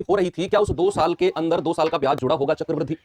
हो रही थी, क्या उस 2 साल के अंदर 2 साल का ब्याज जुड़ा होगा चक्रवृद्धि?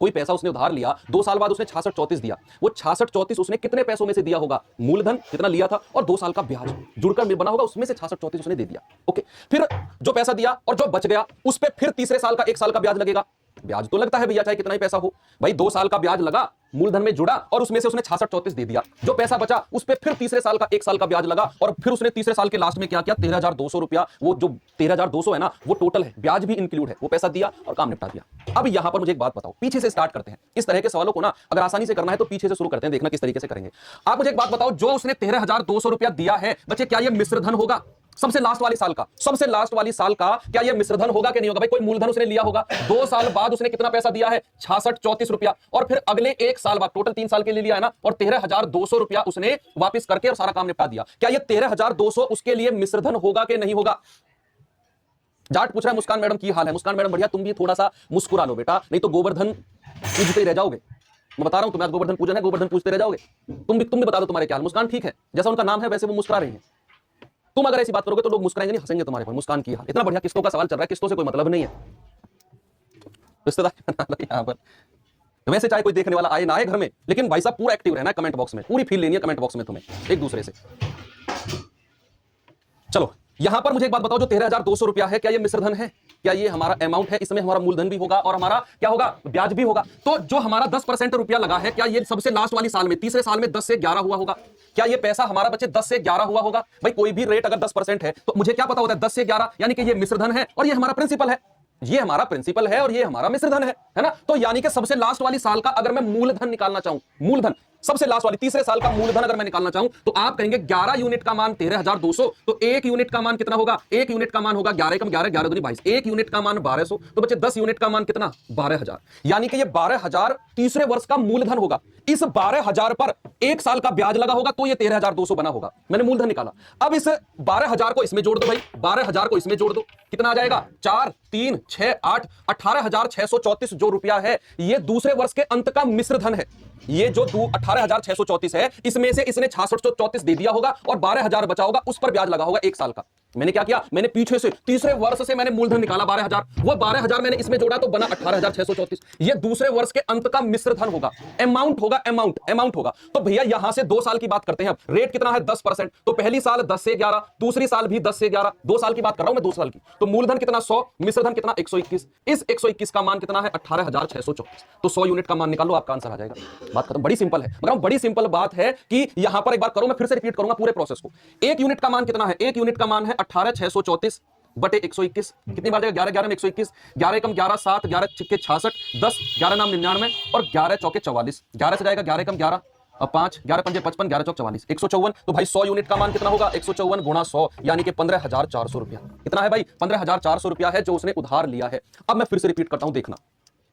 कोई पैसा उसने उधार लिया, 2 साल बाद उसने 66-34 दिया। वो 66-34 उसने कितने पैसों में से दिया होगा? मूलधन कितना लिया था और 2 साल का ब्याज जुड़कर बना होगा, उसमें से 66-34 उसने दे दिया। ओके, फिर जो पैसा दिया और जो बच गया उस पे फिर तीसरे साल का 1 साल का ब्याज लगेगा। ब्याज तो लगता है भैया, चाहे कितना ही पैसा हो। भाई 2 साल का ब्याज लगा, मूलधन में जुड़ा और उसमें से उसने 66-34 दे दिया। जो पैसा बचा उस पे फिर तीसरे साल का 1 साल का ब्याज लगा और फिर उसने तीसरे साल के लास्ट में क्या किया? 13,200 रुपया, वो जो 13,200 है ना, वो टोटल है, ब्याज भी इंक्लूड है, वो पैसा दिया और काम निपटा दिया। अब यहां पर मुझे एक बात बताओ, पीछे से स्टार्ट करते हैं। इस तरह के सवालों को ना अगर आसानी से करना है तो पीछे से शुरू करते हैं, देखना किस तरीके से करेंगे। आप मुझे एक बात बताओ, जो उसने 13,200 रुपया दिया है बच्चे, क्या यह मिश्र धन होगा? सबसे लास्ट वाली साल का, सबसे लास्ट वाली साल का क्या यह मिश्र धन होगा कि नहीं होगा? भाई कोई मूलधन उसने लिया होगा, 2 साल बाद उसने कितना पैसा दिया है? 66-34 रुपया, और फिर अगले 1 साल बाद, टोटल 3 साल के लिए लिया है ना, और 13,200 रुपया उसने वापस करके और सारा काम निपटा दिया। क्या यह 13,200 उसके लिए मिश्र धन होगा कि नहीं होगा? जाट पूछ रहा है मुस्कान मैडम की हाल है? मुस्कान मैडम बढ़िया, तुम भी थोड़ा सा मुस्कुरा लो बेटा, नहीं तो गोवर्धन पूजते ही रह जाओगे। मैं बता रहा हूं तुम्हें, आज गोवर्धन पूजन है, गोवर्धन पूजते रह जाओगे। तुम भी बता दो तुम्हारे क्या हाल। मुस्कान ठीक है, जैसा उनका नाम है वैसे वो मुस्कुरा रही है। तुम अगर ऐसी बात करोगे तो लोग मुस्कुराएंगे नहीं, हंसेंगे तुम्हारे पर। मुस्कान की हाल, इतना बढ़िया किस्तों का सवाल चल रहा है, किस्तों से कोई मतलब नहीं है, रिश्तेदार बना लो यहां पर। वैसे चाहे कोई देखने वाला आए ना आए घर में, लेकिन भाई साहब पूरा एक्टिव रहना है कमेंट बॉक्स में, पूरी फील लेनी है कमेंट बॉक्स में तुम्हें एक दूसरे से। चलो यहां पर मुझे एक बात बताओ, जो 13,200 रुपया है, क्या ये मिश्र धन है? क्या ये हमारा अमाउंट है? इसमें हमारा मूलधन भी होगा और हमारा क्या होगा? ब्याज भी होगा। तो जो हमारा 10% रुपया लगा है, क्या ये सबसे लास्ट वाली साल में, तीसरे साल में 10 से 11 हुआ होगा? क्या ये पैसा हमारा बच्चे 10 से 11 हुआ होगा? भाई कोई भी रेट अगर 10% है तो मुझे क्या पता होता है? 10 से 11 यानी कि ये मिश्र धन है और ये हमारा प्रिंसिपल है, ये हमारा प्रिंसिपल है और ये हमारा मिश्र धन है ना? तो यानी कि सबसे लास्ट वाली साल का अगर मैं मूलधन निकालना चाहूं, मूलधन सबसे लास्ट वाली तीसरे साल का मूलधन अगर मैं निकालना चाहूं तो आप कहेंगे 11 यूनिट का मान 13,200, तो 1 यूनिट का मान कितना होगा? 1 यूनिट का मान होगा 11 कम 11, 11 दूनी 22, 1 यूनिट का मान 1200, तो बच्चे 10 यूनिट का मान कितना? 12,000। यानी कि ये 12,000 तीसरे वर्ष का मूलधन होगा। इस 12,000 पर 1 साल का ब्याज लगा होगा तो ये 13,200 बना होगा। मैंने मूलधन निकाला। अब इस 12,000 को इसमें जोड़ दो भाई, 12,000 को इसमें जोड़ दो, कितना आ जाएगा? 4 3 6 8 18,634 जो रुपया है, ये दूसरे वर्ष के अंत का मिश्र धन है। ये जो 18,634 है, इसमें से इसने 6634 दे दिया होगा और 12,000 बचा होगा, उस पर ब्याज लगा होगा 1 साल का। मैंने क्या किया? मैंने पीछे से तीसरे वर्ष से मैंने मूलधन निकाला 12,000, वो 12,000 मैंने इसमें जोड़ा तो बना 18,634। ये दूसरे वर्ष के अंत का मिश्र धन होगा, अमाउंट होगा, अमाउंट होगा। तो भैया यहां से 2 साल की बात करते हैं। अब रेट कितना है? 10%। तो पहली साल 10 से 11, दूसरी साल भी 10 से 11, 2 साल की बात कर रहा हूं मैं, 2 साल की। तो मूलधन कितना? 100, मिश्र धन कितना? 121। इस 121 का मान कितना है? 18,634। तो 100 यूनिट का मान निकालो, आपका आंसर आ जाएगा। बात खत्म। बड़ी सिंपल है, मगर बड़ी सिंपल बात है कि यहां पर एक बार करो, मैं फिर से रिपीट करूंगा पूरे प्रोसेस को। 1 यूनिट का मान कितना है? 1 यूनिट का मान है 18,634 बटे 121। कितनी बार जाएगा? 11 11 में 121, 11 एकम 11 7, 11 छिक्के 66, 10 11 नाम 99 और 11 चौके 44। 11 से जाएगा 11 एकम 11 और 5, 11 पंजे 55, 11 चौक 44, 154। तो भाई 100 यूनिट का मान कितना होगा? 154 गुणा 100 यानी कि 15,400 रुपया। कितना है भाई? 15,400 रुपया है जो उसने उधार लिया है। अब मैं फिर से रिपीट करता हूं, देखना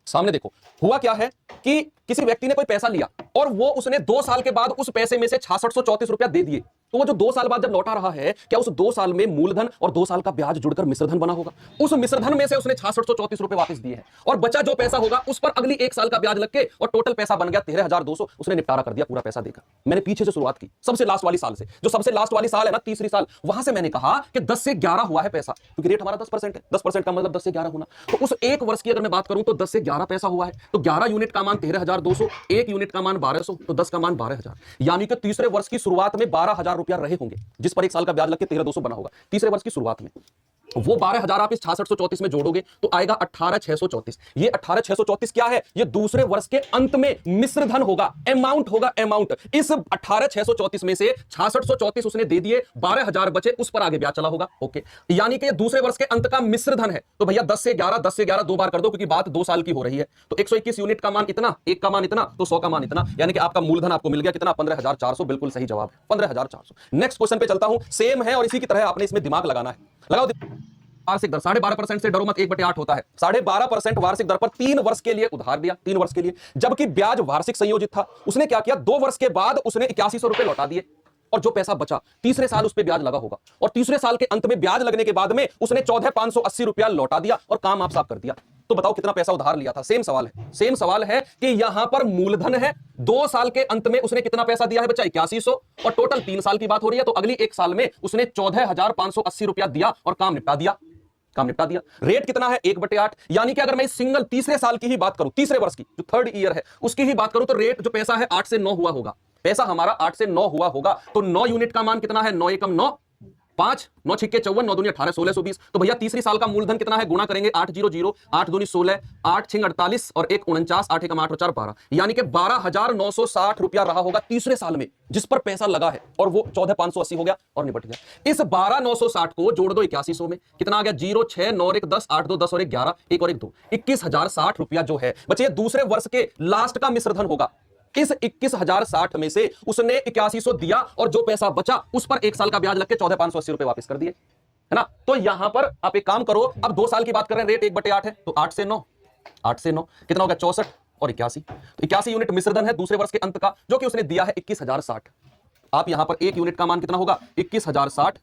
सामने देखो। हुआ क्या है कि किसी व्यक्ति ने कोई पैसा लिया और वो उसने 2 साल के बाद उस पैसे में से 6634 रुपया दे दिए। तो वो जो 2 साल बाद जब लौटा रहा है, क्या उस 2 साल में मूलधन और 2 साल का ब्याज जुड़कर मिश्रधन बना होगा? उस मिश्रधन में से उसने 6634 रुपए वापस दिए हैं और बचा जो पैसा होगा उस पर अगली 1 साल का ब्याज लग के और टोटल पैसा बन गया 13,200। उसने निपटारा कर दिया पूरा पैसा देकर। मैंने पीछे से शुरुआत की, सबसे लास्ट वाली साल से। जो सबसे लास्ट वाली साल है ना, तीसरी साल, वहां से मैंने कहा कि 10 से 11 हुआ है पैसा, क्योंकि रेट हमारा 10% है। 10% का मतलब 10 से 11 होना। तो उस 1 वर्ष की अगर मैं बात करूं तो 10 से 11 पैसा हुआ है। तो 11 यूनिट का मान 13,200, 1 यूनिट का मान 1200, तो 10 का मान 12,000। यानी कि तीसरे वर्ष की शुरुआत में 12,000 रुपया रहे होंगे, जिस पर 1 साल का ब्याज लग के 13,200 बना होगा तीसरे वर्ष की शुरुआत में। वो 12,000 आप इस 6634 में जोड़ोगे तो आएगा 18,634। ये 18,634 क्या है? ये दूसरे वर्ष के अंत में मिश्र धन होगा, अमाउंट होगा, अमाउंट। इस 18,634 में से 6634 उसने दे दिए, 12,000 बचे, उस पर आगे ब्याज चला होगा। ओके, यानी कि दूसरे वर्ष के अंत का मिश्र धन है। तो भैया 10 से 11, 10 से 11 दो बार कर दो, क्योंकि बात 2 साल की हो रही है। तो 121 यूनिट का मान इतना, 1 का मान इतना, तो 100 का मान इतना, यानी कि आपका मूलधन आपको मिल गया कितना? 15,400। बिल्कुल सही जवाब है, 15,400। नेक्स्ट क्वेश्चन पे चलता हूं, सेम है और इसी की तरह आपने इसमें दिमाग लगाना है। लगाओ। वार्षिक दर 12.5% से डरो मत, 1/8 होता है। 12.5% वार्षिक दर पर 3 वर्ष के लिए उधार दिया, 3 वर्ष के लिए, जबकि ब्याज वार्षिक संयोजित था। उसने क्या किया? 2 वर्ष के बाद उसने 8100 रुपए लौटा दिए और जो पैसा बचा तीसरे साल उस पर ब्याज लगा होगा और तीसरे साल के अंत में ब्याज लगने के बाद में उसने 14,580 रुपया लौटा दिया और काम आप साफ कर दिया। तो बताओ कितना पैसा उधार लिया था? सेम सवाल है, सेम सवाल है कि यहां पर मूलधन है, 2 साल के अंत में उसने कितना पैसा दिया है बच्चा? 8100, और टोटल 3 साल की बात हो रही है, तो अगली 1 साल में उसने 14,580 रुपया दिया और काम निपटा दिया। काम निपटा दिया। रेट कितना है 1/8, यानी कि अगर मैं सिंगल तीसरे साल की ही बात करूं, तीसरे वर्ष की जो थर्ड ईयर है उसकी ही बात करूं, तो रेट जो पैसा है 8 से 9 हुआ होगा, पैसा हमारा 8 से 9 हुआ होगा। तो 9 यूनिट का मान कितना है, 9 एकम 9, 5, 9 छिक्के 54, 9 दूनी 18, 1620। तो भैया तीसरी साल का मूलधन कितना है, गुणा करेंगे 800, 8 दूनी 16, 8 छिंग 48 और 1 49, 8 एकम 8 और 4 12, यानी कि 12,960 रुपया रहा होगा तीसरे साल में जिस पर पैसा लगा है, और वो 14,580 हो गया और निपट गया। इस 12,960 को जोड़ दो 8100 में, कितना आ गया, 0 6 9 1 10 8 2 10 और 1 11, 1 और 1 2, 21,060 रुपया जो है बच्चे दूसरे वर्ष के लास्ट का मिश्रधन होगा। इस 21,060 में से उसने 8100 दिया और जो पैसा बचा उस पर 1 साल का ब्याज लग के 14,580 रुपए वापस कर दिए, है ना। तो यहां पर आप एक काम करो, अब 2 साल की बात कर रहे हैं, रेट 1/8 है, तो 8 से 9, 8 से 9 कितना हो गया, 64 और 81, तो 81 यूनिट मिश्रधन है दूसरे वर्ष के अंत का, जो कि उसने दिया है 21,060। आप यहां पर एक यूनिट का मान कितना होगा, 21,060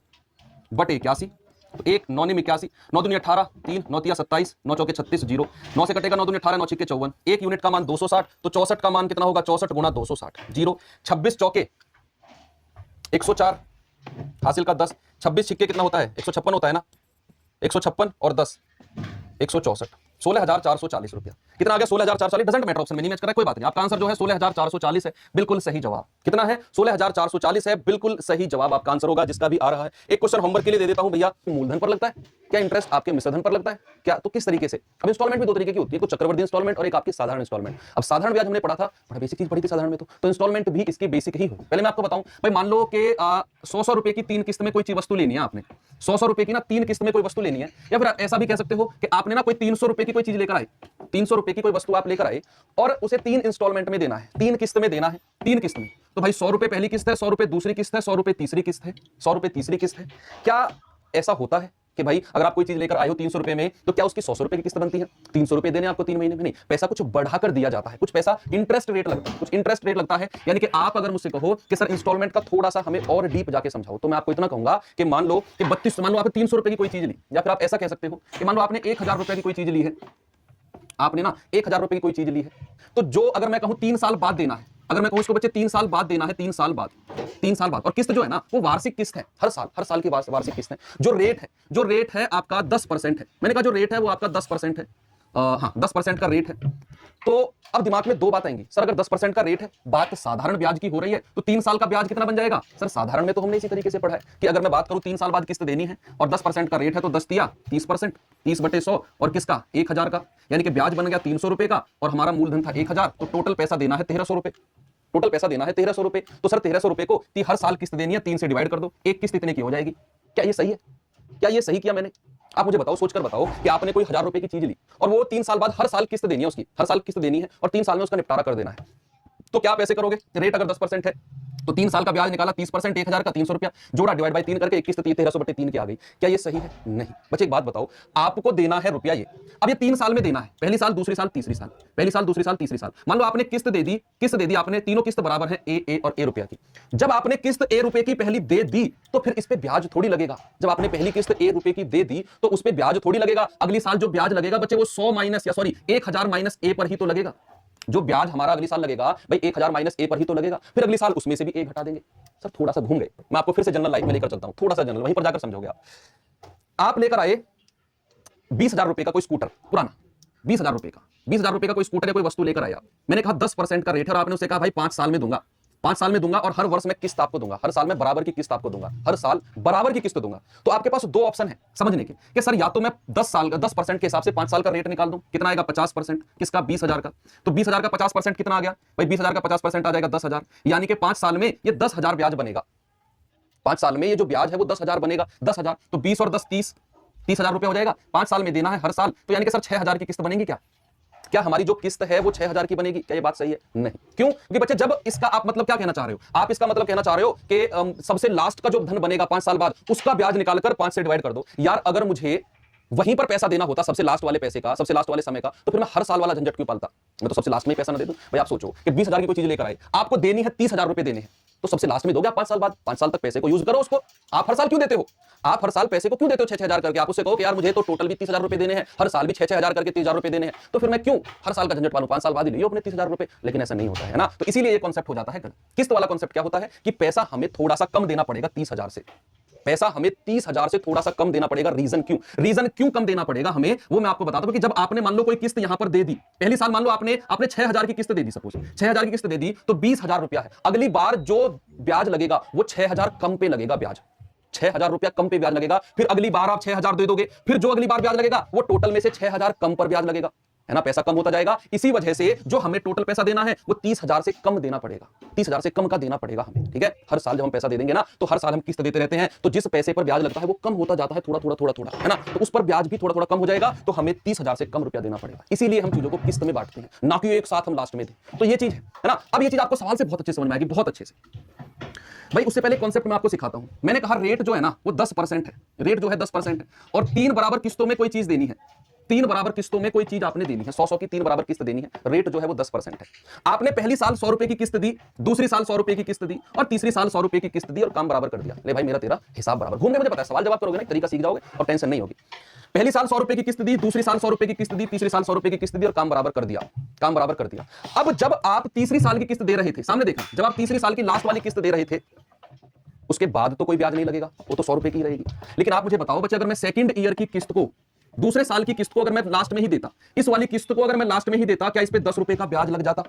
बटे 81, तो 1 9 में 81, 9 दूनी 18, 3 9 तिया 27, 9 चौके 36, 0 9 से कटेगा 9 दूनी 18, 9 छिक्के 54, एक यूनिट का मान 260, तो 64 का मान कितना होगा, 64 गुना 260, 0 26 चौके 104 हासिल का 10, 26 छिक्के कितना होता है, 156 होता है ना, 156 और 10 164, 16,440 रुपया। कितना आ गया, 16,440, डजंट मैटर, ऑप्शन में नहीं मैच कर रहा है, कोई बात नहीं, आपका आंसर जो है 16,440 है, बिल्कुल सही जवाब। कितना है, 16,440 है, बिल्कुल सही जवाब आपका आंसर होगा, जिसका भी आ रहा है। एक क्वेश्चन होमवर्क के लिए दे देता हूं भैया, मूलधन पर लगता है क्या इंटरेस्ट, आपके मिश्रधन पर लगता है क्या, तो किस तरीके से। अब इंस्टॉलमेंट भी दो तरीके की होती है, कुछ चक्रवर्ती इंस्टॉलमेंट और एक आपकी साधारण इंस्टॉलमेंट। अब साधारण ब्याज हमने पढ़ा था, बड़ा बेसिक चीज पढ़ी थी साधारण में, तो इंस्टॉलमेंट भी इसकी बेसिक ही हो। पहले मैं आपको बताऊं भाई, मान लो कि 100 रुपए की 3 किस्त में कोई चीज वस्तु लेनी है आपने, 100 रुपए की ना 3 किस्त में कोई वस्तु लेनी है, या फिर ऐसा भी कह सकते हो कि आपने ना कोई 300 रुपए की कोई चीज लेकर आए, 300 रुपए की कोई वस्तु आप लेकर आए और उसे 3 इंस्टॉलमेंट में देना है, 3 किस्त में देना है, 3 किस्त में। तो भाई 100 रुपए पहली किस्त है, 100 रुपए दूसरी किस्त है, 100 रुपए तीसरी किस्त है, 100 रुपए तीसरी किस्त है। क्या ऐसा होता है कि भाई अगर आप कोई चीज लेकर आए हो 300 रुपए में, तो क्या उसकी 100 रुपए की किस्त बनती है, 300 रुपए देने आपको 3 महीने में, नहीं, पैसा कुछ बढ़ाकर दिया जाता है, कुछ पैसा इंटरेस्ट रेट लगता है, कुछ इंटरेस्ट रेट लगता है। यानी कि आप अगर मुझसे कहो कि सर इंस्टॉलमेंट का थोड़ा सा हमें और डीप जाके समझाओ, तो मैं आपको इतना कहूंगा कि मान लो कि 32, मान लो आपने 300 रुपए की कोई चीज ली, या फिर आप ऐसा कह सकते हो कि मान लो आपने 1,000 रुपए की कोई चीज ली है, आपने ना 1,000 रुपए की कोई चीज ली है, तो जो अगर मैं कहूं 3 साल बाद देना है, अगर मैं कहूं इसको बच्चे 3 साल बाद देना है, 3 साल बाद, 3 साल बाद, और किस्त जो है ना वो वार्षिक किस्त है, हर साल की वार्षिक किस्त है। जो रेट है आपका 10% है, मैंने कहा जो रेट है वो आपका 10% है, हाँ 10% का रेट है। तो अब दिमाग में दो बात आएंगी, सर अगर 10% का रेट है, बात साधारण ब्याज की हो रही है, तो 3 साल का ब्याज कितना बन जाएगा, सर साधारण में तो हमने इसी तरीके से पढ़ा है कि अगर मैं बात करूं 3 साल बाद किस्त देनी है और 10% का रेट है, तो 10 तिया 30%, 30/100 और किसका 1,000 का, यानी कि ब्याज बन गया 300 रुपए का और हमारा मूलधन था 1,000, तो टोटल पैसा देना है 1,300 रुपए, टोटल पैसा देना है 1,300 रुपए। तो सर 1,300 रुपए को हर साल किस्त देनी है, 3 से डिवाइड कर दो, एक किस्त इतने की हो जाएगी। क्या ये सही है, क्या ये सही किया मैंने, आप मुझे बताओ, सोचकर बताओ कि आपने कोई 1,000 रुपए की चीज ली और वो 3 साल बाद हर साल किस्त देनी है, उसकी हर साल किस्त देनी है और 3 साल में उसका निपटारा कर देना है, तो क्या आप ऐसे करोगे, रेट अगर 10% है तो 3 साल का ब्याज निकाला 30%, 1,000 का 300 रुपया, जोड़ा डिवाइड बाई 3 करके 21 1300/3 की आ गई। क्या ये सही है, नहीं। बच्चे एक बात बताओ, आपको देना है रुपया ये, अब ये 3 साल में देना है, पहली साल दूसरी साल तीसरी साल, पहली साल दूसरी साल तीसरी साल। मान लो आपने किस्त दे दी आपने, तीनों किस्त बराबर है ए और ए रुपया की। जब आपने किस्त ए रुपए की पहली दे दी तो फिर इस पे ब्याज थोड़ी लगेगा, जब आपने पहली किस्त ए रुपए की दे दी तो उस पे ब्याज थोड़ी लगेगा, अगली साल जो ब्याज लगेगा बच्चे वो 1,000 माइनस ए पर ही तो लगेगा, जो ब्याज हमारा अगली साल लगेगा भाई 1,000 माइनस ए पर ही तो लगेगा, फिर अगली साल उसमें से भी ए घटा देंगे। सर थोड़ा सा घूम गए, मैं आपको फिर से जनरल लाइफ में लेकर चलता हूं, थोड़ा सा जनरल, वहीं पर जाकर समझोगे आप लेकर आए 20,000 रुपए का कोई स्कूटर पुराना, 20,000 रुपए का कोई स्कूटर या कोई वस्तु लेकर आए आप, मैंने कहा 10% का रेट है और आपने उसे कहा भाई 5 साल में दूंगा, 5 साल में दूंगा और हर वर्ष में किस्त आपको दूंगा, हर साल में बराबर की किस्त आपको दूंगा, हर साल बराबर की किस्त दूंगा। तो आपके पास 2 ऑप्शन है समझने के कि सर या तो मैं 10% के हिसाब से 5 साल का रेट निकाल दूं, कितना आएगा 50%, किसका 20,000 का, तो 20,000 का 50% कितना आ गया भाई, 20,000 का 50% आ जाएगा 10,000, यानी कि 5 साल में ये 10,000 ब्याज बनेगा, 5 साल में ये जो ब्याज है वो 10,000 बनेगा, 10,000 तो 20 और 10 30,000 रुपए हो जाएगा, 5 साल में देना है हर साल, तो यानी कि सर 6,000 की किस्त बनेगी। क्या हमारी जो किस्त है वो 6,000 की बनेगी, क्या ये बात सही है, नहीं। क्यों, क्योंकि बच्चे जब इसका आप मतलब क्या कहना चाह रहे हो, आप इसका मतलब कहना चाह रहे हो कि सबसे लास्ट का जो धन बनेगा 5 साल बाद उसका ब्याज निकालकर 5 से डिवाइड कर दो। यार अगर मुझे वहीं पर पैसा देना होता सबसे लास्ट वाले पैसे का, सबसे लास्ट वाले समय का, तो फिर मैं हर साल वाला झंझट क्यों पालता, मैं तो सबसे लास्ट में ही पैसा ना दे दूं। भाई आप सोचो कि 20,000 की कोई चीज लेकर आए, आपको देनी है 30,000 रुपए देने हैं, तो सबसे लास्ट में दोगे आप 5 साल बाद, 5 साल तक पैसे को यूज करो उसको। आप हर साल क्यों देते हो, आप हर साल पैसे को क्यों देते हो 6,000 करके, आप उससे कहो कि यार मुझे तो टोटल भी 30,000 रुपए देने हैं, हर साल भी 6,000 करके 30,000 रुपए देने हैं, तो फिर मैं क्यों हर साल का झंझट पालूं, 5 साल बाद ही लियो अपने 30,000 रुपए। लेकिन ऐसा नहीं होता है ना, तो इसीलिए ये कॉन्सेप्ट हो जाता है गलत। किस्त वाला कॉन्सेप्ट क्या होता है कि पैसा हमें थोड़ा सा कम देना पड़ेगा 30,000 से, पैसा हमें 30,000 से थोड़ा सा कम देना पड़ेगा। रीजन क्यों कम देना पड़ेगा हमें, वो मैं आपको बताता हूं कि जब आपने मान लो कोई किस्त यहां पर दे दी, पहली साल मान लो आपने 6,000 की किस्त दे दी, सपोज 6,000 की किस्त दे दी तो 20,000 रुपया है। अगली बार जो ब्याज लगेगा वो 6,000 कम पे लगेगा ब्याज, 6,000 रुपया कम पे ब्याज लगेगा। फिर अगली बार आप 6,000 दे दोगे, फिर जो अगली बार ब्याज लगेगा वो टोटल में से 6,000 कम पर ब्याज लगेगा, है ना, पैसा कम होता जाएगा। इसी वजह से जो हमें टोटल पैसा देना है वो 30,000 से कम देना पड़ेगा, 30,000 से कम का देना पड़ेगा हमें, ठीक है। हर साल जब हम पैसा दे देंगे ना, तो हर साल हम किस्त देते रहते हैं, तो जिस पैसे पर ब्याज लगता है वो कम होता जाता है, थोड़ा थोड़ा थोड़ा थोड़ा, है ना, तो उस पर ब्याज भी थोड़ा थोड़ा कम हो जाएगा, तो हमें 30,000 से कम रुपया देना पड़ेगा। इसीलिए हम चीजों को किस्त में बांटते हैं, ना कि एक साथ हम लास्ट में दें। तो ये चीज है ना। अब ये चीज आपको सवाल से बहुत अच्छे समझ में आएगी, बहुत अच्छे से। भाई उससे पहले कॉन्सेप्ट मैं आपको सिखाता हूं। मैंने कहा रेट जो है ना वो 10% है, रेट जो है 10% है, और 3 बराबर किस्तों में कोई चीज देनी है, 3 बराबर किस्तों में कोई चीज आपने देनी है, 100 की 3 बराबर किस्त देनी है, रेट जो है वो 10% है। आपने पहली साल 100 रुपए की किस्त दी, दूसरी साल 100 रुपए की किस्त दी, और तीसरी साल 100 रुपए की किस्त दी, और काम बराबर कर दिया। ले भाई मेरा तेरा हिसाब बराबर। घूम के मुझे पता है, सवाल जवाब करोगे ना, तरीका सीख जाओगे और टेंशन नहीं होगी। पहली साल 100 रुपए की किस्त दी, दूसरी साल 100 रुपए की किस्त दी, तीसरी साल 100 रुपए की किस्त दी, और काम बराबर कर दिया, काम बराबर कर दिया। अब जब आप तीसरी साल की किस्त दे रहे थे, सामने देखा, जब आप तीसरी साल की लास्ट वाली किस्त दे रहे थे, उसके बाद तो कोई ब्याज नहीं लगेगा, वो तो 100 रुपए की रहेगी। लेकिन आप मुझे बताओ बच्चे, अगर मैं सेकंड ईयर की किस्त को, दूसरे साल की किस्त को अगर मैं लास्ट में ही देता, इस वाली किस्त को अगर मैं लास्ट में ही देता, क्या इस पे 10 रुपए का ब्याज लग जाता?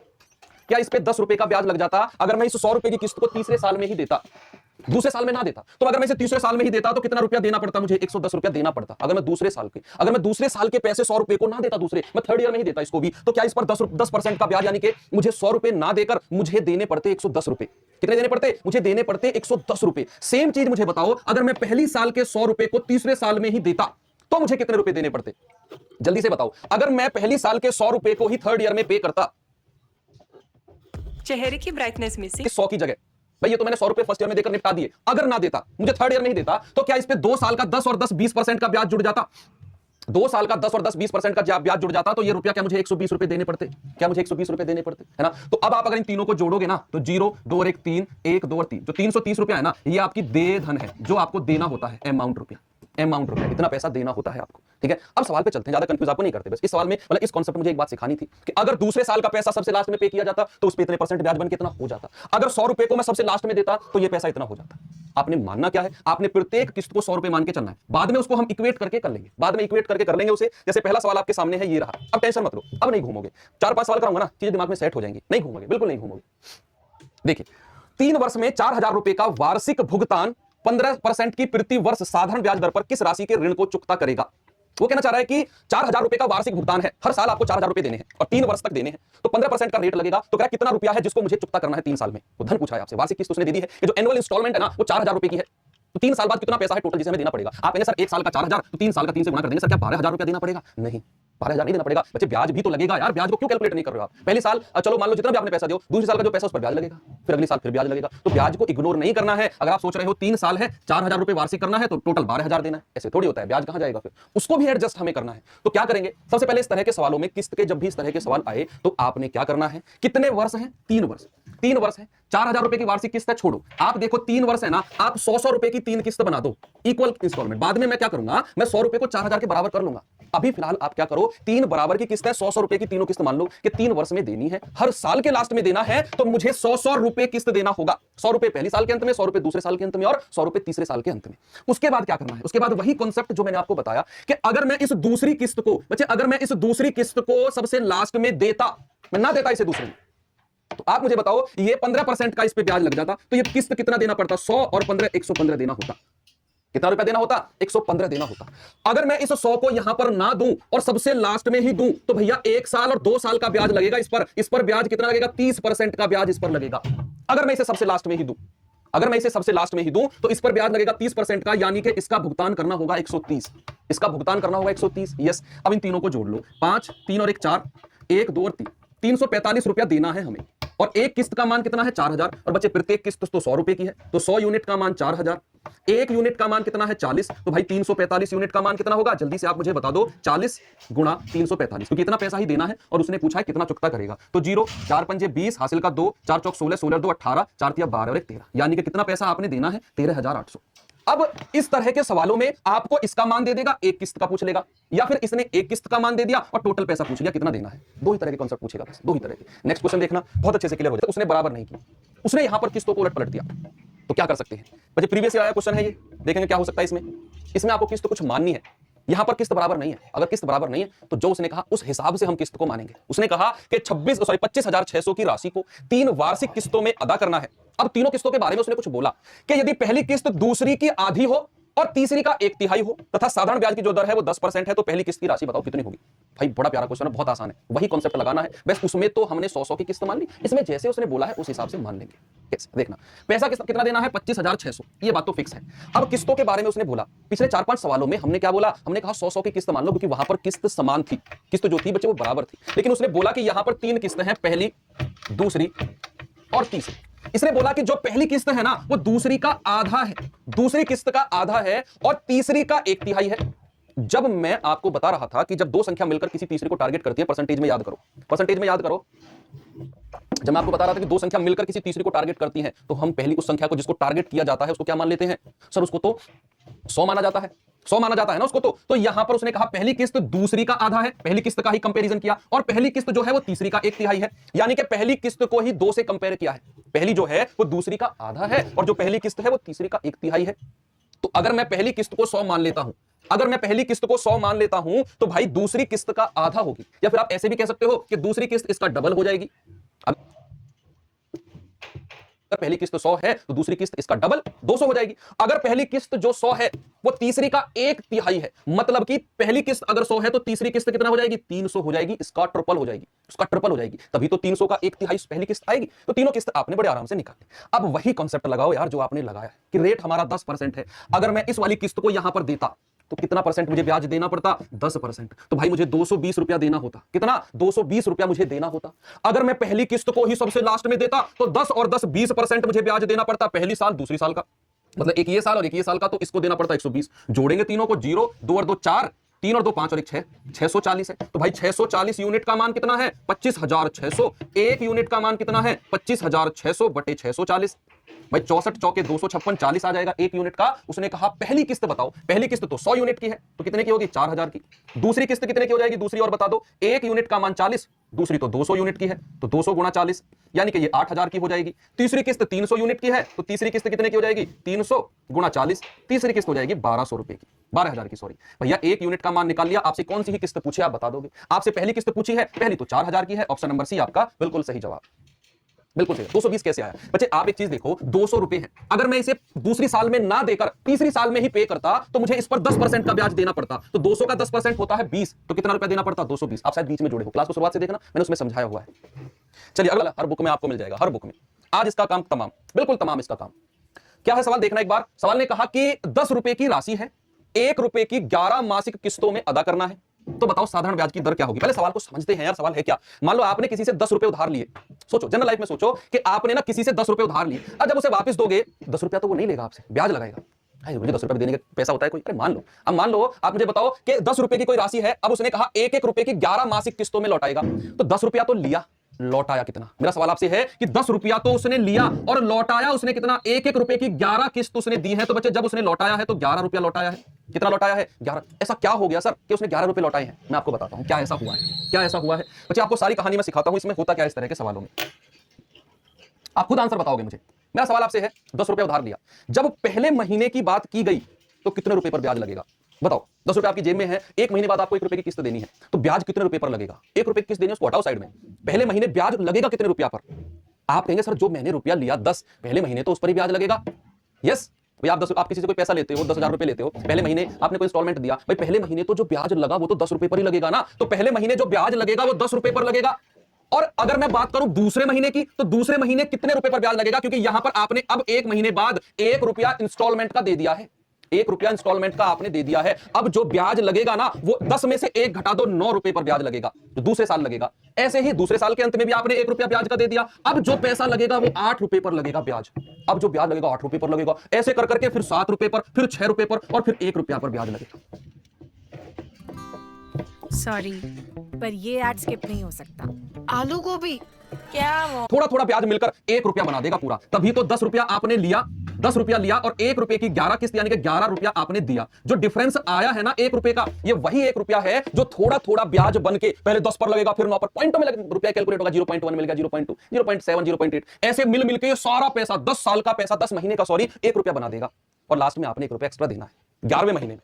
क्या इस पे 10 रुपए का ब्याज लग जाता अगर मैं इस 100 रुपए की किस्त को तीसरे साल में ही देता, दूसरे साल में ना देता? तो अगर मैं इसे तीसरे साल में ही देता तो कितना रुपया देना पड़ता मुझे? 110 रुपया देना पड़ता। अगर मैं दूसरे साल के पैसे 100 रुपए को ना देता, दूसरे मैं थर्ड ईयर में ही देता इसको भी, तो क्या इस पर 10% का ब्याज, यानी कि मुझे 100 रुपए ना देकर मुझे देने पड़ते 110 रुपए। कितने देने पड़ते? मुझे देने पड़ते 110 रुपए। सेम चीज मुझे बताओ, अगर मैं पहली साल के 100 रुपए को तीसरे साल में ही देता तो मुझे कितने रुपए देने पड़ते? जल्दी से बताओ। अगर मैं पहली साल के 100 रुपए को ही थर्ड ईयर में पे करता, चेहरे की ब्राइटनेस मिसिंग 100 की जगह, भाई ये तो मैंने 100 रुपए फर्स्ट ईयर में देकर निपटा दिए, अगर ना देता, मुझे थर्ड ईयर में ही देता, तो क्या इस पे 2 साल का 10 और 10 20% का ब्याज जुड़ जाता? 2 साल का 10 और 10 20% का ब्याज जुड़ जाता, तो ये रुपया क्या मुझे 120 रुपए देने पड़ते? क्या मुझे 120 रुपए देने पड़ते, है ना। तो अब आप अगर इन तीनों को जोड़ोगे ना, तो 0 2 और 1 3, 1 2 और 3, जो 330 रुपया है ना, ये आपकी देय धन है, जो आपको देना होता है, अमाउंट रुपया, इतना पैसा देना होता है आपको, ठीक है। अब सवाल पे चलते हैं, ज्यादा कंफ्यूज आपको नहीं करते। बस इस सवाल में मतलब इस कॉन्सेप्ट मुझे एक बात सिखानी थी कि अगर दूसरे साल का पैसा सबसे लास्ट में पे किया जाता तो उस पे इतने परसेंट ब्याज बन के इतना हो जाता। अगर 100 रुपए को मैं सबसे लास्ट में देता तो ये पैसा इतना हो जाता। आपने मानना क्या है? आपने प्रत्येक किस्त को 100 रुपए मान के चलना है। बाद में उसको हम इक्वेट करके कर लेंगे, बाद में इक्वेट करके कर लेंगे उसे। जैसे पहला सवाल आपके सामने है, ये रहा। अब टेंशन मत लो, अब नहीं घूमोगे। 4-5 सवाल कराऊंगा ना, चीजें दिमाग में सेट हो जाएंगी, नहीं घूमोगे, बिल्कुल नहीं घूमोगे। देखिए, 3 वर्ष में 4,000 रुपए का वार्षिक भुगतान 15% की प्रति वर्ष साधारण ब्याज दर पर किस राशि के ऋण को चुकता करेगा? वो कहना चाह रहा है कि 4,000 रुपए का वार्षिक भुगतान है, हर साल आपको 4,000 रुपए देने हैं और 3 वर्ष तक देने हैं, तो 15% का रेट लगेगा। तो क्या कितना रुपया है जिसको मुझे चुकता करना है 3 साल में? वो धन पूछा है आपसे, वार्षिक किस्त उसने दे दी है कि जो एनुअल इंस्टॉलमेंट है ना, वो 4,000 रुपए की है। तो 3 साल बाद कितना पैसा है टोटल जिसे हमें देना पड़ेगा? आप कहेंगे सर 1 साल का 4,000, तो 3 साल का 3 से गुणा कर देंगे, सर क्या 12,000 रुपया देना पड़ेगा? नहीं, 12,000 नहीं देना पड़ेगा बच्चे, ब्याज भी तो लगेगा यार। ब्याज को क्यों कैलकुलेट नहीं कर रहे हो आप? पहले साल चलो मान लो जितना भी आपने पैसा दियो, दूसरे साल का जो पैसा उस पर ब्याज लगेगा, फिर अगले साल फिर ब्याज लगेगा। तो ब्याज को इग्नोर नहीं करना है। अगर आप सोच रहे हो 3 साल है, 4,000 रुपए वार्षिक करना है, तो टोटल 12,000 देना है, ऐसे थोड़ी होता है। ब्याज कहां जाएगा? फिर उसको भी एडजस्ट हमें करना है। तो क्या करेंगे? सबसे पहले इस तरह के सवालों में, किस्त के जब भी इस तरह के सवाल आए तो आपने क्या करना है, कितने वर्ष है? 3 वर्ष, 3 वर्ष है, 4,000 रुपए की वार्षिक किस्त है, छोड़ो आप देखो 3 वर्ष है ना, आप 100 रुपए की 3 किस्त बना दो, इक्वल इंस्टॉलमेंट। बाद में मैं क्या करूंगा, मैं 100 रुपए को 4,000 के बराबर कर लूंगा। अभी फिलहाल आप क्या करो, 3 बराबर की किस्त है, 100 रुपए की तीनों किस्त मान लो कि 3 वर्ष में देनी है, हर साल के लास्ट में देना है, तो मुझे 100 रुपए किस्त देना होगा। 100 रुपए पहले साल के अंत में, 100 रुपए दूसरे साल के अंत में, और 100 रुपए तीसरे साल के अंत में। उसके बाद क्या करना है? उसके बाद वही कॉन्सेप्ट जो मैंने आपको बताया कि अगर मैं इस दूसरी किस्त को, बच्चे अगर मैं इस दूसरी किस्त को सबसे लास्ट में देता, मैं ना देता इसे दूसरे में, तो आप मुझे बताओ ये 15% का इस पे ब्याज लग जाता, तो ये किस्त कितना देना पड़ता? 100 और 15 115 देना होता। कितना रुपया देना होता? 115 देना होता। अगर मैं इस 100 को यहां पर ना दूं और सबसे लास्ट में ही दूं, तो भैया 1 साल और 2 साल का ब्याज लगेगा इस पर। इस पर ब्याज कितना लगेगा? 30% का ब्याज इस पर लगेगा। अगर मैं इसे सबसे लास्ट में ही दूं, अगर मैं इसे सबसे लास्ट में ही दूं, तो इस पर ब्याज लगेगा 30% का, यानी कि इसका भुगतान करना होगा 130। इसका भुगतान करना होगा 130। यस, अब इन तीनों को जोड़ लो, 5 3 और 1 4, 1 2 और 3, 345 रुपया देना है हमें। और एक किस्त का मान कितना है? 4,000। और बच्चे प्रत्येक किस्त तो 100 रुपए की है, तो 100 यूनिट का मान 4,000। एक यूनिट का मान कितना है? 40। तो भाई 345 यूनिट का मान कितना होगा? जल्दी से आप मुझे बता दो। 40 गुणा 345, क्योंकि इतना पैसा ही देना है और उसने पूछा है कितना चुकता करेगा। तो 0 4 पंजे 20, हासिल का 2, 4 चौक 16, 16 2 18, 4 तिया 12 और 1 13, यानी कि कितना पैसा आपने देना है? 13,800। अब इस तरह के सवालों में आपको इसका मान दे देगा, एक किस्त का पूछ लेगा, या फिर इसने एक किस्त का मान दे दिया और टोटल पैसा पूछ लिया कितना देना है। 2 ही तरह के कॉन्सेप्ट पूछेगा, बस 2 ही तरह के। नेक्स्ट क्वेश्चन देखना, बहुत अच्छे से क्लियर हो जाए। उसने बराबर नहीं की, उसने यहां पर किस्तों को उलट पलट दिया। तो क्या कर सकते हैं बच्चे? प्रीवियस ईयर आया क्वेश्चन है ये, देखेंगे क्या हो सकता है इसमें। इसमें आपको किस्त कुछ माननी है, यहां पर किस्त बराबर नहीं है। अगर किस्त बराबर नहीं है तो जो उसने कहा उस हिसाब से हम किस्त को मानेंगे। उसने कहा कि 25,600 की राशि को 3 वार्षिक किस्तों में अदा करना है। अब तीनों किस्तों के बारे में उसने कुछ बोला कि यदि पहली किस्त दूसरी की आधी हो और तीसरी का 1/3 हो तथा साधारण ब्याज की जो दर है वो 10% है, तो पहली किस्त की राशि बताओ कितनी होगी? भाई बड़ा प्यारा क्वेश्चन है, बहुत आसान है, वही कॉन्सेप्ट लगाना है बस। उसमें तो हमने 100 की किस्त मान ली, इसमें जैसे उसने बोला है उस हिसाब से मान लेंगे। कैसे देखना, पैसा कितना देना है? 25,600, ये बात तो फिक्स है। अब किस्तों के बारे में उसने बोला, पिछले 4-5 सवालों में हमने क्या बोला? हमने कहा 100 की किस्त मान लो, क्योंकि वहां पर किस्त समान थी, किस्त जो थी बच्चे वो बराबर थी। लेकिन उसने बोला कि यहां पर 3 किस्त हैं, पहली, दूसरी और तीसरी। इसने बोला कि जो पहली किस्त है ना वो दूसरी का आधा है, दूसरी किस्त का आधा है और तीसरी का 1/3 है। जब मैं आपको बता रहा था कि जब दो संख्या मिलकर किसी तीसरी को टारगेट करती है, परसेंटेज में याद करो, परसेंटेज में याद करो। जब मैं आपको बता रहा था कि दो संख्या मिलकर किसी तीसरी को टारगेट करती हैं, तो हम पहली उस संख्या को जिसको टारगेट किया जाता है उसको क्या मान लेते हैं? सर उसको तो 100 माना जाता है, 100 माना जाता है ना उसको। तो यहां पर उसने कहा पहली किस्त दूसरी का आधा है, पहली किस्त का ही कंपैरिजन किया, और पहली किस्त जो है वो तीसरी का 1/3 है, यानी कि पहली किस्त को ही 2 से कंपेयर किया है। पहली जो है वो दूसरी का आधा है और जो पहली किस्त है वो तीसरी का 1/3 है। तो अगर मैं पहली किस्त को 100 मान लेता हूं, अगर मैं पहली किस्त को 100 मान लेता हूं तो भाई दूसरी किस्त का आधा होगी, या फिर आप ऐसे भी कह सकते हो कि दूसरी किस्त इसका डबल हो जाएगी। अगर पहली किस्त 100 है तो दूसरी किस्त इसका डबल 200 हो जाएगी। अगर पहली किस्त जो 100 है वो तीसरी का 1/3 है, मतलब कि पहली किस्त अगर 100 है तो तीसरी किस्त कितना हो जाएगी? 300 हो जाएगी, इसका ट्रिपल हो जाएगी, उसका ट्रिपल हो जाएगी, तभी तो 300 का 1/3 पहली किस्त आएगी। तो तीनों किस्त आपने बड़े आराम से निकाली। अब वही कॉन्सेप्ट लगाओ यार जो आपने लगाया कि रेट हमारा 10% है, अगर मैं इस वाली किस्त को यहां पर देता तो कितना परसेंट मुझे ब्याज देना पड़ता? 10%। तो भाई मुझे 220 रुपया देना होता। कितना? 220 रुपया मुझे देना होता। अगर मैं पहली किस्त को ही सबसे लास्ट में देता तो 10 और 10 20% मुझे ब्याज देना पड़ता, पहली साल दूसरी साल का, मतलब एक ये साल और एक ये साल का, तो इसको देना पड़ता 120। जोड़ेंगे तीनों को, 0 2 और 2 4, 3 और 2 5 और 1 6, 640 है। तो भाई 640 यूनिट का मान कितना है? 25,600। एक यूनिट का मान कितना है? 25,600 बटे 640, भाई 64 चौके 256, 40 आ जाएगा एक यूनिट का। उसने कहा पहली किस्त बताओ, पहली किस्त तो 100 यूनिट की है, तो कितने की होगी? 4,000 की। दूसरी किस्त कितने की हो जाएगी? दूसरी और बता दो। एक यूनिट का मान 40, दूसरी तो 200 यूनिट की है, तो 200 गुणा 40 यानी कि ये 8,000 की हो जाएगी। तीसरी किस्त 300 यूनिट की है, तो तीसरी किस्त कितने की हो जाएगी? 300 गुणा 40, तीसरी किस्त हो जाएगी 1200 रुपए की, 12,000 की, सॉरी भैया। एक यूनिट का मान निकाल लिया। आपसे कौन सी ही किस्त पूछी आप बता दोगे? आपसे पहली किस्त पूछी है, पहली तो 4,000 की है, ऑप्शन नंबर सी आपका बिल्कुल सही जवाब, बिल्कुल सही। 220 कैसे आया बच्चे? आप एक चीज देखो, 200 रुपए है, अगर मैं इसे दूसरी साल में ना देकर तीसरी साल में ही पे करता तो मुझे इस पर 10% का ब्याज देना पड़ता। तो 200 का 10% होता है 20, तो कितना रुपया देना पड़ता? 220। आप शायद बीच में जुड़े हो, क्लास को शुरुआत से देखना, मैंने उसमें समझाया हुआ है। चलिए अगला, हर बुक में आपको मिल जाएगा, हर बुक में। आज इसका काम तमाम, बिल्कुल तमाम इसका काम। क्या है सवाल? देखना एक बार। सवाल ने कहा कि 10 रुपए की राशि है, 1 रुपए की 11 मासिक किस्तों में अदा करना है, तो बताओ साधारण ब्याज की दर क्या होगी? पहले सवाल को समझते हैं यार, सवाल है क्या। मान लो आपने किसी से 10 रुपए उधार लिए, सोचो जनरल लाइफ में सोचो कि आपने ना किसी से 10 रुपए उधार लिए, अब जब उसे वापस दोगे 10 रुपया तो वो नहीं लेगा आपसे, ब्याज लगाएगा। मुझे 10 रुपए देने का पैसा होता है कोई? अरे मान लो, अब मान लो आप मुझे बताओ कि 10 रुपए की कोई राशि है, अब उसने कहा 1-1 रुपए की 11 मासिक किस्तों में लौटाएगा, तो 10 रुपया तो लिया, लौटाया कितना? मेरा सवाल आपसे है कि 10 रुपया तो उसने लिया और लौटाया उसने कितना? 1-1 रुपए की 11 किस्त उसने दी है। तो बच्चे जब उसने लौटाया है तो 11 रुपया लौटाया है। कितना लौटाया है? 11। ऐसा क्या हो गया सर कि उसने 11 रुपए लौटाए हैं? मैं आपको बताता हूं क्या ऐसा हुआ है, क्या ऐसा हुआ है। बच्चे आपको सारी कहानी मैं सिखाता हूं, इसमें होता क्या इस तरह के सवालों में, आप खुद आंसर बताओगे मुझे। मेरा सवाल आपसे है, 10 रुपए उधार लिया, जब पहले महीने की बात की गई तो कितने रुपए पर ब्याज लगेगा? बताओ, 10 रुपए आपकी जेब में है, एक महीने बाद आपको 1 रुपए की किस्त देनी है, तो ब्याज कितने रुपए पर लगेगा? 1 रुपए की किस्त देनी है, उसको हटाओ साइड में। पहले महीने ब्याज लगेगा कितने रुपया पर? आप कहेंगे सर जो मैंने रुपया लिया 10, पहले महीने तो उस पर ही ब्याज लगेगा। यस भाई, आप किसी से कोई पैसा लेते हो, 10,000 रुपए लेते हो, पहले महीने आपने कोई इंस्टॉलमेंट दिया, भाई पहले महीने तो जो ब्याज लगा वो तो 10 रुपए पर ही लगेगा ना, तो पहले महीने जो ब्याज लगेगा वो 10 रुपए पर लगेगा। और अगर मैं बात करूं दूसरे महीने की, तो दूसरे महीने कितने रुपए पर ब्याज लगेगा? क्योंकि यहां पर आपने अब 1 महीने बाद 1 रुपया इंस्टॉलमेंट का दे दिया है, 1 रुपया इंस्टॉलमेंट का आपने दे दिया है। अब जो ब्याज लगेगा ना वो 10 में से 1 घटा दो, 9 रुपए पर ब्याज लगेगा, जो दूसरे साल लगेगा। ऐसे ही दूसरे साल के अंत में भी आपने 1 रुपया ब्याज का दे दिया, अब जो पैसा लगेगा वो 8 रुपए पर लगेगा ब्याज। अब जो ब्याज लगेगा 8 रुपए पर लगेगा, ऐसे कर करके फिर 7 रुपए पर, फिर 6 रुपए पर, और फिर 1 रुपया पर ब्याज लगेगा। सॉरी, पर ये ऐड स्किप नहीं हो सकता। आलू गोभी क्या वो? थोड़ा थोड़ा ब्याज मिलकर 1 रुपया बना देगा पूरा, तभी तो 10 रुपया आपने लिया 10 रुपया लिया और 1 रुपए की 11 किस्त यानी कि 11 रुपया आपने दिया। जो डिफरेंस आया है ना 1 रुपए का, ये वही 1 रुपया है जो थोड़ा थोड़ा ब्याज बन के पहले 10 पर लगेगा, फिर 9 पर, पॉइंटों में रुपया कैलकुलेट होगा। 0.1 मिल गया, 0.2, 0.7, 0.8, ऐसे मिल मिलके ये सारा पैसा 10 साल का पैसा, 10 महीने का सॉरी, 1 रुपया बना देगा। और लास्ट में आपने 1 रुपया एक्स्ट्रा देना है 11वें महीने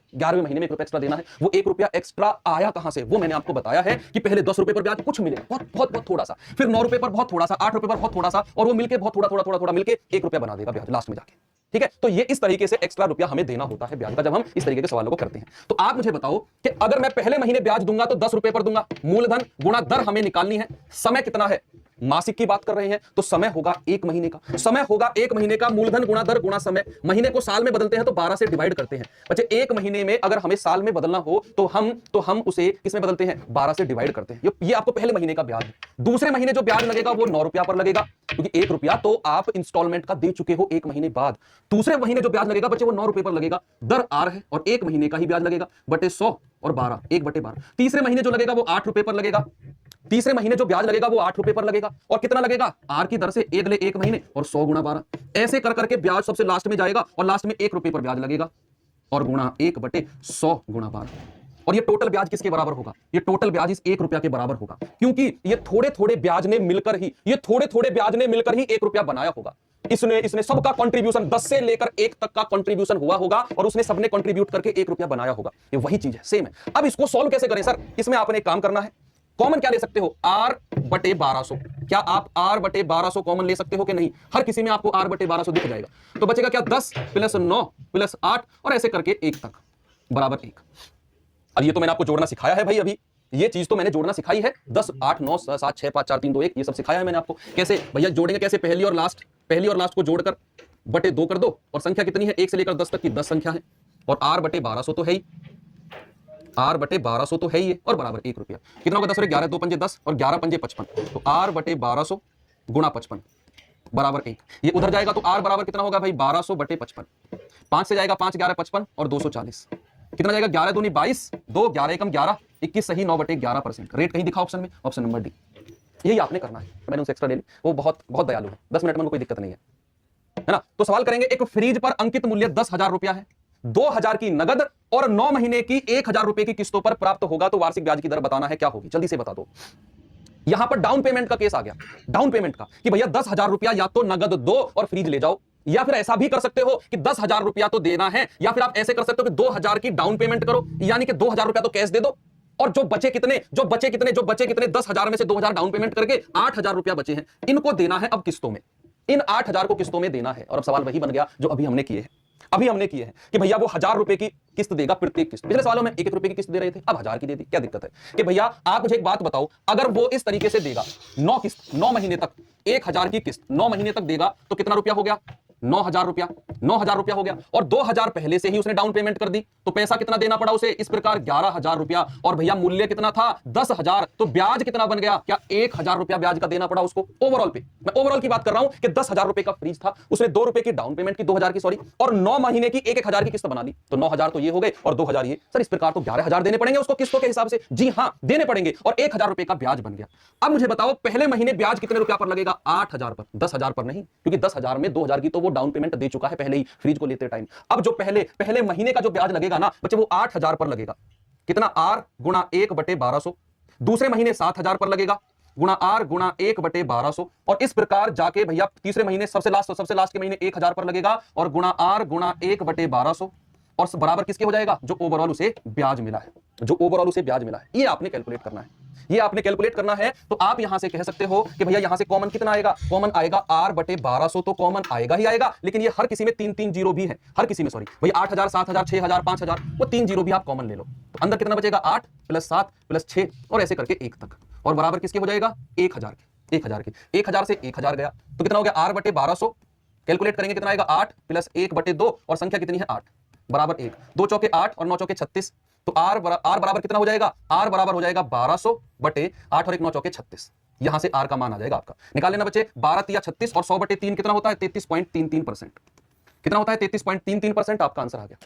में 1 रुपया एक्स्ट्रा देना है। वो 1 रुपया एक्स्ट्रा आया कहां से, वो मैंने आपको बताया है कि पहले 10 रुपए पर ब्याज कुछ मिलेगा, बहुत थोड़ा सा, फिर 9 रुपए पर बहुत थोड़ा सा, 8 रुपए पर बहुत थोड़ा सा, और वो मिलके बहुत थोड़ा मिलके 1 रुपया बना देगा ब्याज लास्ट में जाके। ठीक है, तो ये इस तरीके से एक्स्ट्रा रुपया हमें देना होता है ब्याज का जब हम इस तरीके के सवालों को करते हैं। तो आप मुझे बताओ कि अगर मैं पहले महीने ब्याज दूंगा तो 10 रुपए पर दूंगा, मूलधन गुणा दर हमें निकालनी है। समय कितना है, मासिक की बात कर रहे हैं तो समय होगा 1 महीने का, समय होगा 1 महीने का, मूलधन गुणा दर गुणा समय। महीने को साल में बदलते हैं तो 12 से डिवाइड करते हैं बच्चे। 1 महीने में अगर हमें साल में बदलना हो तो हम उसे किसमें बदलते हैं, 12 से डिवाइड करते हैं। ये आपको पहले महीने का ब्याज है। दूसरे महीने जो ब्याज लगेगा वो 9 रुपया पर लगेगा, क्योंकि 1 रुपया तो आप इंस्टॉलमेंट का दे चुके हो 1 महीने बाद। दूसरे महीने जो ब्याज लगेगा बच्चे वो 9 रुपए पर लगेगा, दर आर है और 1 महीने का ही ब्याज लगेगा, बटे 100 और 12, 1/12। तीसरे महीने जो लगेगा वो 8 रुपए पर लगेगा, तीसरे महीने जो ब्याज लगेगा वो 8 रुपए पर लगेगा, और कितना लगेगा, आर की दर से अगले 1 महीने और 100 गुणा 12, ऐसे कर करके ब्याज सबसे लास्ट में जाएगा और लास्ट में 1 रुपए पर ब्याज लगेगा और गुणा 1/100 गुणा 12। और ये टोटल ब्याज किसके बराबर होगा, ये टोटल ब्याज इस 1 रुपया के बराबर होगा, क्योंकि ये थोड़े थोड़े ब्याज ने मिलकर ही 1 रुपया बनाया होगा। इसने सबका कंट्रीब्यूशन 10 से लेकर 1 तक का कंट्रीब्यूशन हुआ होगा और उसने सबने कंट्रीब्यूट करके 1 रुपया बनाया होगा। ये वही चीज है, सेम है। अब इसको सॉल्व कैसे करें सर, इसमें आपने एक काम करना है, कॉमन क्या ले सकते हो, R/1200। क्या आप R/1200 कॉमन ले सकते हो कि नहीं, हर किसी में आपको R/1200 दिख जाएगा। तो बचेगा क्या, 10 + 9 + 8 और ऐसे करके 1 तक बराबर 1। अब ये तो मैंने आपको जोड़ना सिखाया है भाई, अभी ये चीज तो मैंने जोड़ना सिखाई है। 10, 8, 9, 7, 6, 5, 4, 3, 2, 1 ये सब सिखाया है मैंने आपको। कैसे भैया जोड़ेंगे, कैसे, पहली और लास्ट को जोड़कर बटे 2 कर दो, और संख्या कितनी है 1 से लेकर 10 तक की 10 संख्या है, और R/1200 तो है ही, R/1200 तो है ही, और बराबर 1 रुपया। कितना होगा, 10 और 11, 2 पंजे 10 और 11 पंजे 55, तो R/1200 गुणा 55 बराबर 1। ये उधर जाएगा तो R बराबर कितना होगा भाई, 1200/55। 5 से जाएगा 5, 11, 55 और 240, कितना जाएगा, 11 दूनी 22, 2, 11 एकम 11, 21 सही, 9/11%। रेट कहीं दिखा ऑप्शन में, ऑप्शन नंबर डी। यही आपने करना है, मैंने उनसे एक्स्ट्रा ले ली, वो बहुत दयालु है, 10 मिनट में कोई दिक्कत नहीं है ना। तो सवाल करेंगे, एक फ्रीज पर अंकित मूल्य 10,000 रुपया है, 2,000 की नगद और 9 महीने की 1,000 रुपए की किस्तों पर प्राप्त होगा, तो वार्षिक ब्याज की दर बताना है, क्या होगी, जल्दी से बता दो। यहां पर डाउन पेमेंट का केस आ गया, डाउन पेमेंट का, कि भैया 10,000 रुपया या तो नगद दो और फ्रीज ले जाओ, या फिर ऐसा भी कर सकते हो कि 10,000 रुपया तो देना है, या फिर आप ऐसे कर सकते हो कि 2,000 की डाउन पेमेंट करो, यानी कि 2,000 रुपया तो कैश दे दो, और जो बचे कितने 10,000 में से 2,000 डाउन पेमेंट करके 8,000 रुपया बचे हैं, इनको देना है अब किस्तों में, इन 8,000 को किस्तों में देना है। और अब सवाल वही बन गया जो अभी हमने किए हैं कि भैया वो 1,000 रुपए की किस्त देगा प्रत्येक किस्त। पिछले सवालों में 1 रुपए की किस्त दे रहे थे, अब 1,000 की दे दी, क्या दिक्कत है। कि भैया आप मुझे एक बात बताओ, अगर वो इस तरीके से देगा 9 किस्त, 9 महीने तक 1,000 की किस्त 9 महीने तक देगा, तो कितना रुपया हो गया, 9,000 रुपया, 9,000 रुपया हो गया, और 2,000 पहले से ही उसने डाउन पेमेंट कर दी, तो पैसा कितना देना पड़ा उसे, इस प्रकार 11,000 रुपया, और भैया मूल्य कितना था 10,000, तो ब्याज कितना बन गया, क्या 1,000 रुपया ब्याज का देना पड़ा उसको ओवरऑल पे। मैं ओवरऑल की बात कर रहा हूं कि 10,000 रुपए का फ्रीज था, उसने 2 रुपए की डाउन पेमेंट की, 2,000 की सॉरी, और 9 महीने की 1,000 की किस्त बना ली, तो 9,000 तो ये हो गए और 2,000 ये। सर इस प्रकार तो 11,000 देने पड़ेंगे उसको किस्तों के हिसाब से, जी हां देने पड़ेंगे, और 1,000 रुपए का ब्याज बन गया। अब मुझे बताओ पहले महीने ब्याज कितने रुपया पर लगेगा, 8,000 पर, 10,000 पर नहीं, क्योंकि 10,000 में 2,000 की तो वो डाउन पेमेंट दे चुका है पहले ही फ्रीज को लेते टाइम। अब जो पहले महीने का जो ब्याज लगेगा ना बच्चे, वो 8,000 पर लगेगा, कितना, R गुणा 1/1200। दूसरे महीने 7,000 पर लगेगा, गुणा R गुणा 1/1200, और इस प्रकार जाके भैया तीसरे महीने सबसे लास्ट के महीने 1,000 पर लगेगा, और गुणा R गुणा 1/1200, और बराबर किसके हो जाएगा, जो ओवरऑल उसे ब्याज मिला है, ये आपने कैलकुलेट करना है। तो आप यहां से कह सकते हो कि भैया यहां से कॉमन कितना आएगा, कॉमन आएगा R/1200, तो कॉमन आएगा ही आएगा, लेकिन ये हर किसी में 3 जीरो भी है, हर किसी में, सॉरी भैया 8,000, 7,000, 6,000, 5,000, वो 3 जीरो भी आप कॉमन ले लो, तो अंदर कितना बचेगा, 8 + 7 + 6 और ऐसे करके 1 तक, और बराबर किसके हो जाएगा, 1,000 के। 1,000 से 1,000 गया, तो कितना हो गया, R/1200 कैलकुलेट करेंगे कितना आएगा, 8 + 1/2, और संख्या कितनी है 8 बराबर 1, 2 चौके 8 और 9 चौके 36, तो R बराबर कितना हो जाएगा, R बराबर हो जाएगा 1200/8 और 1 9 चौके 36। यहां से R का मान आ जाएगा आपका, निकाल लेना बच्चे, 12 × 36 और 100/3 कितना होता है, 33.33%। कितना होता है, 33.33%, आपका आंसर आ गया।